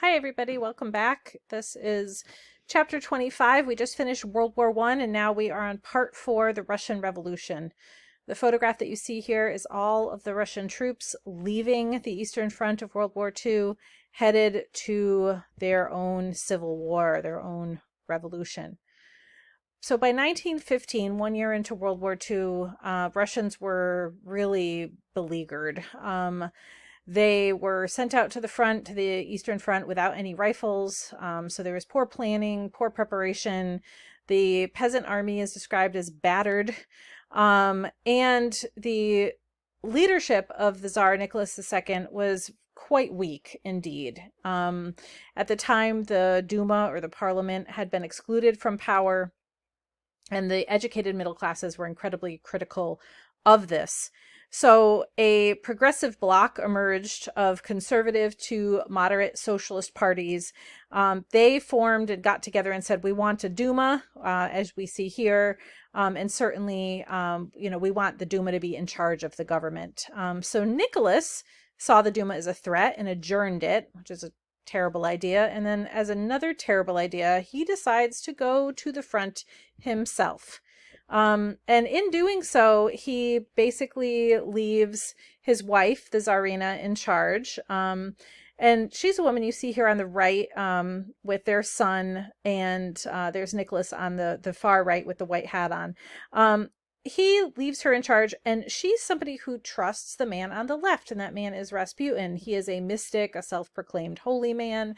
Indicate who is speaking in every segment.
Speaker 1: Hi, everybody. Welcome back. This is chapter 25. We just finished World War I, and now we are on part 4, the Russian Revolution. The photograph that you see here is all of the Russian troops leaving the Eastern Front of World War II, headed to their own civil war, their own revolution. So by 1915, 1 year into World War II, Russians were really beleaguered. They were sent out to the front, to the Eastern Front, without any rifles. So there was poor planning, poor preparation. The peasant army is described as battered. And the leadership of the Tsar Nicholas II was quite weak indeed. At the time, the Duma, or the parliament, had been excluded from power, and the educated middle classes were incredibly critical of this. So a progressive bloc emerged of conservative to moderate socialist parties. They formed and got together and said, we want a Duma, as we see here, and certainly, we want the Duma to be in charge of the government. So Nicholas saw the Duma as a threat and adjourned it, which is a terrible idea. And then, as another terrible idea, he decides to go to the front himself. And in doing so, he basically leaves his wife, the Tsarina, in charge. And she's a woman you see here on the right, with their son, and there's Nicholas on the far right with the white hat on. He leaves her in charge, and she's somebody who trusts the man on the left, and that man is Rasputin. He is a mystic, a self-proclaimed holy man.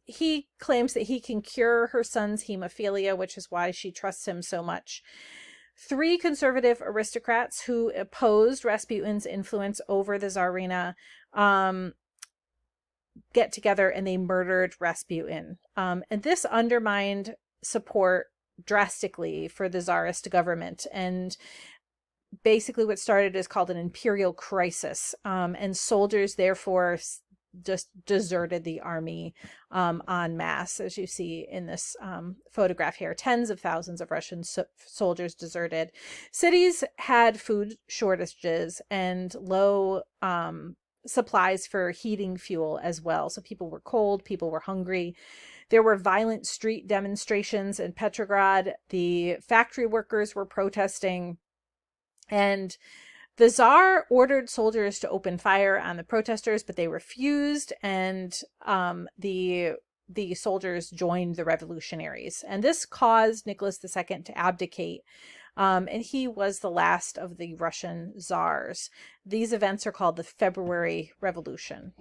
Speaker 1: He claims that he can cure her son's hemophilia, which is why she trusts him so much. 3 conservative aristocrats who opposed Rasputin's influence over the Tsarina get together, and they murdered Rasputin. And this undermined support drastically for the Tsarist government, and basically what started is called an imperial crisis, and soldiers therefore just deserted the army en masse, as you see in this photograph here. Tens of thousands of Russian soldiers deserted. Cities had food shortages and low supplies for heating fuel as well. So people were cold, people were hungry. There were violent street demonstrations in Petrograd. The factory workers were protesting, and the Tsar ordered soldiers to open fire on the protesters, but they refused, and the soldiers joined the revolutionaries. And this caused Nicholas II to abdicate, and he was the last of the Russian czars. These events are called the February Revolution.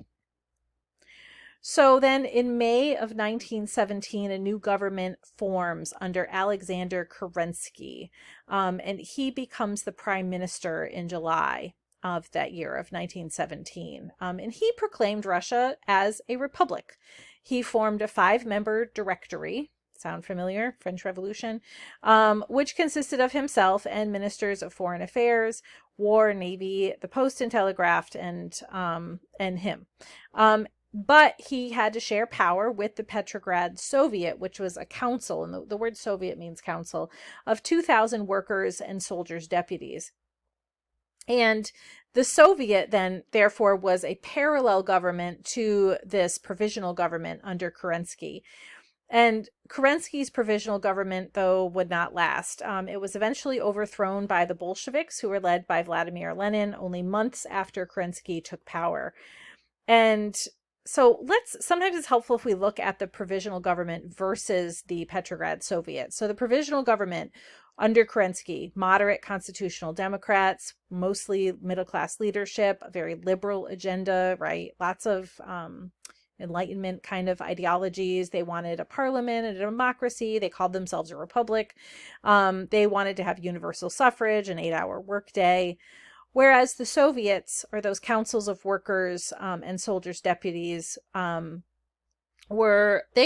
Speaker 1: So then in May of 1917, a new government forms under Alexander Kerensky, and he becomes the prime minister in July of that year of 1917. And he proclaimed Russia as a republic. He formed a 5-member directory. Sound familiar? French Revolution, which consisted of himself and ministers of foreign affairs, war, navy, the post and telegraph, and him. But he had to share power with the Petrograd Soviet, which was a council, and the word Soviet means council, of 2,000 workers and soldiers' deputies. And the Soviet then, therefore, was a parallel government to this provisional government under Kerensky. And Kerensky's provisional government, though, would not last. It was eventually overthrown by the Bolsheviks, who were led by Vladimir Lenin, only months after Kerensky took power. And so sometimes it's helpful if we look at the provisional government versus the Petrograd Soviet. So the provisional government under Kerensky, moderate constitutional Democrats, mostly middle-class leadership, a very liberal agenda, right? Lots of Enlightenment kind of ideologies. They wanted a parliament and a democracy. They called themselves a republic. They wanted to have universal suffrage, an 8-hour workday. Whereas the Soviets, or those councils of workers and soldiers' deputies, they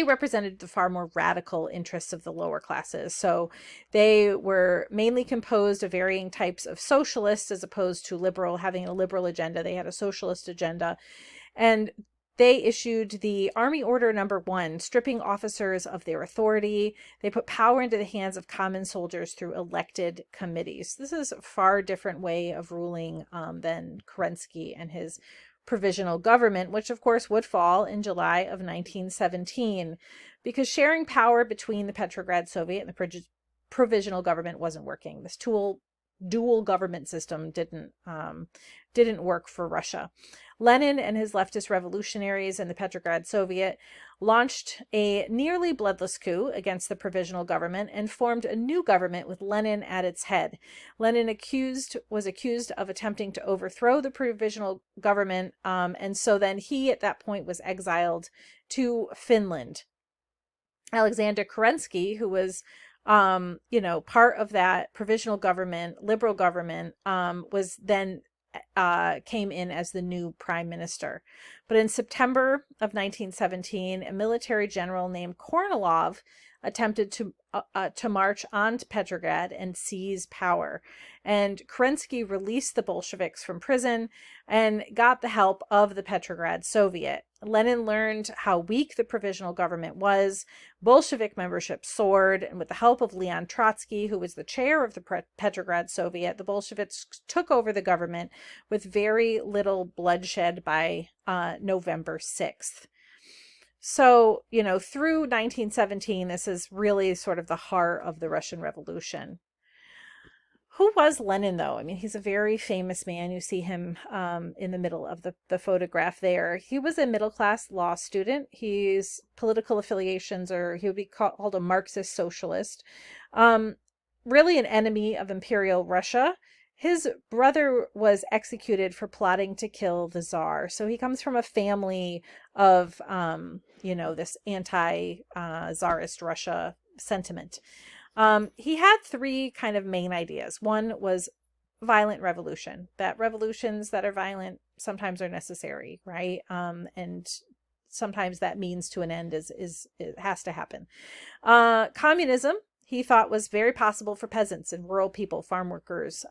Speaker 1: represented the far more radical interests of the lower classes. So they were mainly composed of varying types of socialists as opposed to liberal, having a liberal agenda. They had a socialist agenda. And they issued the Army Order Number 1, stripping officers of their authority. They put power into the hands of common soldiers through elected committees. This is a far different way of ruling than Kerensky and his provisional government, which of course would fall in July of 1917, because sharing power between the Petrograd Soviet and the provisional government wasn't working. This dual government system didn't work for Russia. Lenin and his leftist revolutionaries in the Petrograd Soviet launched a nearly bloodless coup against the provisional government and formed a new government with Lenin at its head. Lenin was accused of attempting to overthrow the provisional government, and so then he at that point was exiled to Finland. Alexander Kerensky, who was part of that provisional government, liberal government, was then came in as the new prime minister. But in September of 1917, a military general named Kornilov attempted to march on to Petrograd and seize power. And Kerensky released the Bolsheviks from prison and got the help of the Petrograd Soviet. Lenin learned how weak the provisional government was. Bolshevik membership soared, and with the help of Leon Trotsky, who was the chair of the Petrograd Soviet, the Bolsheviks took over the government with very little bloodshed by November 6th. So, through 1917, this is really sort of the heart of the Russian Revolution. Who was Lenin, though? I mean, he's a very famous man. You see him in the middle of the photograph there. He was a middle-class law student. His political affiliations he would be called a Marxist socialist. Really an enemy of Imperial Russia. His brother was executed for plotting to kill the Tsar. So he comes from a family of, this anti-Tsarist Russia sentiment. He had three kind of main ideas. One was violent revolution, that revolutions that are violent sometimes are necessary, right? And sometimes that means to an end it has to happen. Communism, he thought, was very possible for peasants and rural people, farm workers.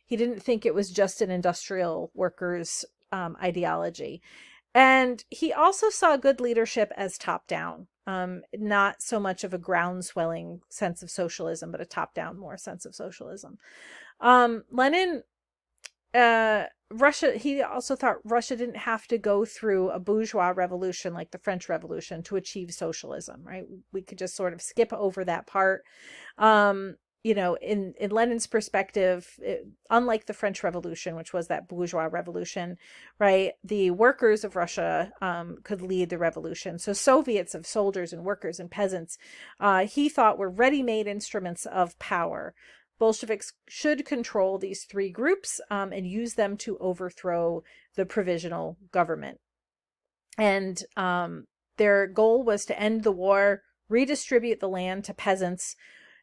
Speaker 1: He didn't think it was just an industrial workers' ideology. And he also saw good leadership as top-down, not so much of a ground-swelling sense of socialism, but a top-down more sense of socialism. Lenin, he also thought Russia didn't have to go through a bourgeois revolution like the French Revolution to achieve socialism, right? We could just sort of skip over that part. In Lenin's perspective, unlike the French Revolution, which was that bourgeois revolution, right, the workers of Russia could lead the revolution. So Soviets of soldiers and workers and peasants, he thought, were ready-made instruments of power. Bolsheviks should control these three groups and use them to overthrow the provisional government. And their goal was to end the war, redistribute the land to peasants,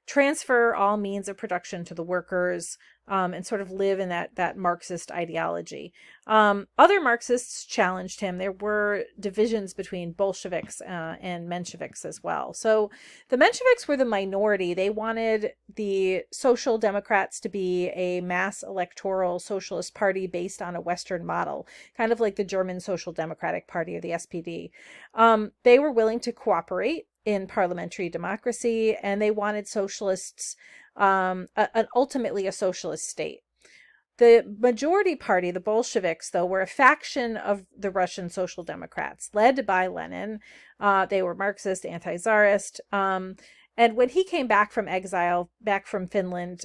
Speaker 1: transfer all means of production to the workers, and sort of live in that Marxist ideology. Other Marxists challenged him. There were divisions between Bolsheviks and Mensheviks as well. So the Mensheviks were the minority. They wanted the Social Democrats to be a mass electoral socialist party based on a Western model, kind of like the German Social Democratic Party or the SPD. They were willing to cooperate in parliamentary democracy, and they wanted socialists, ultimately a socialist state. The majority party, the Bolsheviks, though, were a faction of the Russian Social Democrats, led by Lenin. They were Marxist, anti-Tsarist. And when he came back from exile, back from Finland,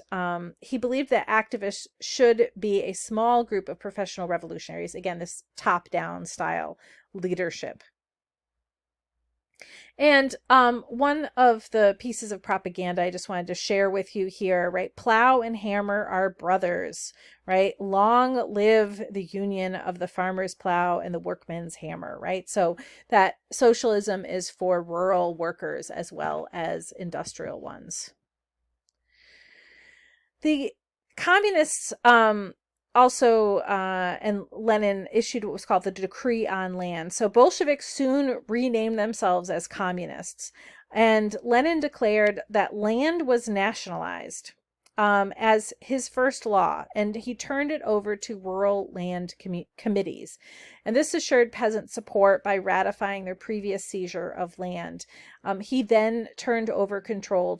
Speaker 1: he believed that activists should be a small group of professional revolutionaries. Again, this top-down style leadership. And one of the pieces of propaganda I just wanted to share with you here, right? Plow and hammer are brothers, right? Long live the union of the farmer's plow and the workman's hammer, right? So that socialism is for rural workers as well as industrial ones. The communists also, and Lenin issued what was called the Decree on Land. So Bolsheviks soon renamed themselves as communists. And Lenin declared that land was nationalized as his first law, and he turned it over to rural land committees. And this assured peasant support by ratifying their previous seizure of land. He then turned over control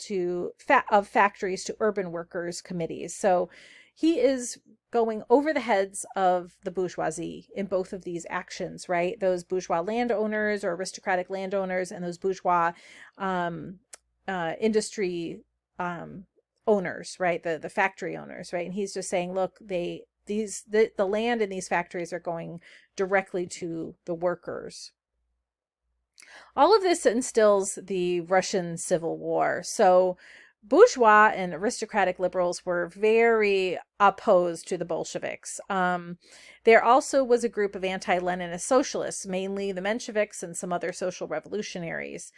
Speaker 1: of factories to urban workers' committees. So he is going over the heads of the bourgeoisie in both of these actions, right? Those bourgeois landowners or aristocratic landowners and those bourgeois industry owners, right? The factory owners, right? And he's just saying, look, the land in these factories are going directly to the workers. All of this instills the Russian Civil War. So bourgeois and aristocratic liberals were very opposed to the Bolsheviks. There also was a group of anti-Leninist socialists, mainly the Mensheviks and some other social revolutionaries.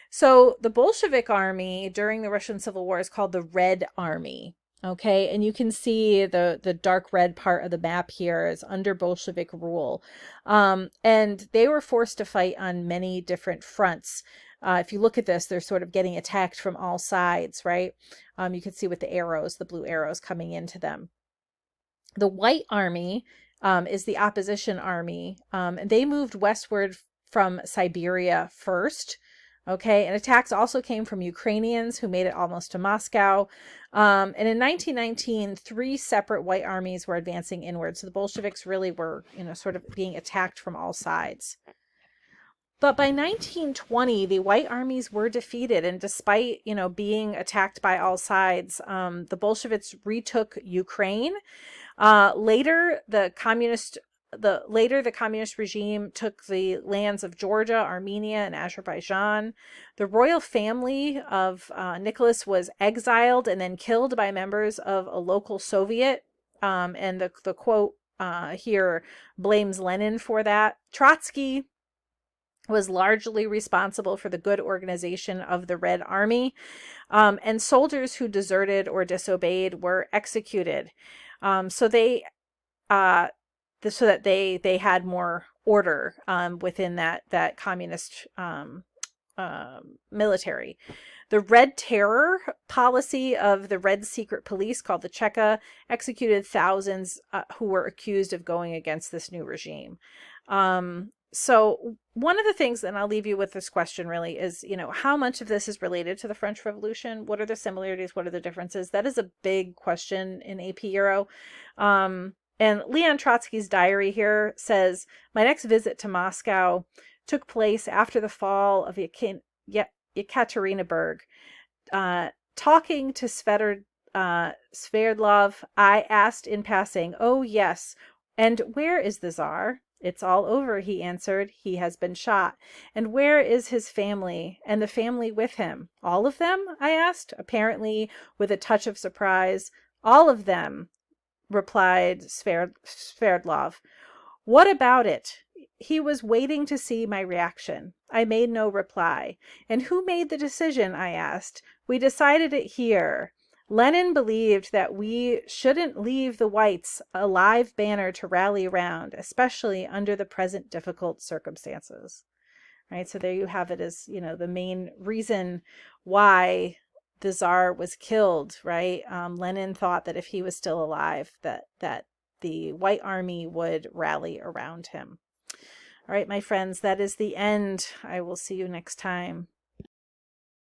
Speaker 1: So the Bolshevik army during the Russian Civil War is called the Red Army. Okay, and you can see the dark red part of the map here is under Bolshevik rule. And they were forced to fight on many different fronts. If you look at this, they're sort of getting attacked from all sides, right? You can see with the arrows, the blue arrows coming into them. The White Army is the opposition army, and they moved westward from Siberia first. Okay, and attacks also came from Ukrainians who made it almost to Moscow. And in 1919, 3 separate white armies were advancing inward. So the Bolsheviks really were, sort of being attacked from all sides. But by 1920, the white armies were defeated. And despite, being attacked by all sides, the Bolsheviks retook Ukraine. Later, the communist regime took the lands of Georgia, Armenia, and Azerbaijan. The royal family of Nicholas was exiled and then killed by members of a local Soviet. And the quote here blames Lenin for that. Trotsky was largely responsible for the good organization of the Red Army. And soldiers who deserted or disobeyed were executed. So that they had more order within that communist military. The Red Terror policy of the Red Secret Police, called the Cheka, executed thousands who were accused of going against this new regime. So one of the things, and I'll leave you with this question really, is, how much of this is related to the French Revolution? What are the similarities? What are the differences? That is a big question in AP Euro. And Leon Trotsky's diary here says, my next visit to Moscow took place after the fall of Yekaterinburg. Talking to Sverdlov, I asked in passing, oh yes, and where is the Tsar? It's all over, he answered. He has been shot. And where is his family and the family with him? All of them? I asked, apparently with a touch of surprise. All of them, replied Sverdlov. What about it? He was waiting to see my reaction. I made no reply. And who made the decision? I asked. We decided it here. Lenin believed that we shouldn't leave the whites a live banner to rally around, especially under the present difficult circumstances. Right? So there you have it as, the main reason why the Tsar was killed, right? Lenin thought that if he was still alive, that the White Army would rally around him. All right, my friends, that is the end. I will see you next time.